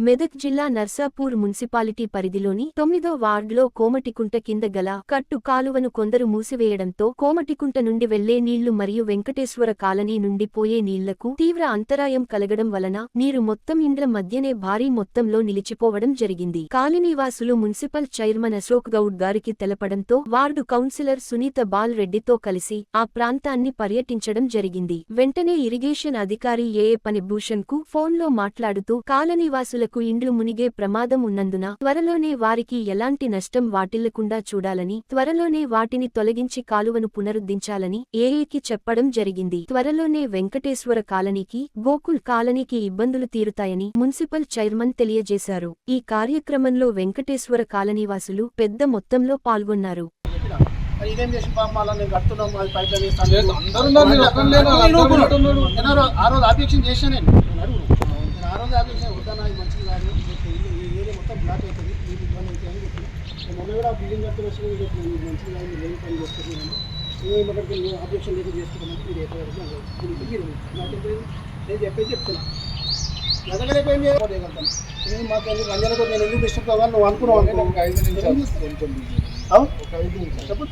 మెదక్ జిల్లా నర్సాపూర్ మున్సిపాలిటీ పరిధిలోని 9వ వార్డులో కోమటికుంట కింద గల కట్టు కాలువను కొందరు మూసివేయడంతో కోమటికుంట నుండి వెళ్లే నీళ్లు మరియు వెంకటేశ్వర కాలనీ నుండి పోయే నీళ్లకు తీవ్ర అంతరాయం కలగడం వలన నీరు మొత్తం ఇండ్ల మధ్యనే భారీ మొత్తంలో నిలిచిపోవడం జరిగింది. కాలనీవాసులు మున్సిపల్ చైర్మన్ అశోక్ గౌడ్ గారికి తెలపడంతో వార్డు కౌన్సిలర్ సునీత బాల్ రెడ్డితో కలిసి ఆ ప్రాంతాన్ని పర్యటించడం జరిగింది. వెంటనే ఇరిగేషన్ అధికారి ఏఏ పనిభూషణ్ కు ఫోన్లో మాట్లాడుతూ కాలనీవాసులకు ఇండ్లు మునిగే ప్రమాదం ఉన్నందున త్వరలోనే వారికి ఎలాంటి నష్టం వాటిల్లకుండా చూడాలని, త్వరలోనే వాటిని తొలగించి కాలువను పునరుద్ధరించాలని ఏఏకి చెప్పడం జరిగింది. త్వరలోనే వెంకటేశ్వర కాలనీకి, గోకుల్ కాలనీకి ఇబ్బందులు తీరుతాయని మున్సిపల్ చైర్మన్ తెలియజేశారు. ఈ కార్యక్రమంలో వెంకటేశ్వర కాలనీవాసులు పెద్ద మొత్తంలో పాల్గొన్నారు. ఇదేం చేసి పాప అలా నేను కడుతున్నాం అది పైప్ ఆ రోజు ఆబ్జెక్షన్ చేశాను. నేను ఆ రోజు ఆబ్జెక్షన్ వద్దాను, ఇది మంచిది కాదు, ఏరియా మొత్తం బ్లాక్ అవుతుంది, మీకు ఇబ్బంది అవుతుంది అని చెప్పి మొన్న కూడా బిల్డింగ్ కడుతున్న మంచిది కాదు, మీరు ఏం పని చేస్తున్నాను మేము అక్కడికి ఆబ్జెక్షన్ లేదు చేసుకున్నాను. మీరు ఎక్కడ నేను చెప్పేసి చెప్తున్నా ఎదగలేక ఏం చేయగలుగుతాను. నేను మాకు రంజన కూడా నేను ఎందుకు డిస్టర్బ్ కావాలి నువ్వు అనుకున్నావు అనుకో. 5 నిమిషాలు చెప్పు.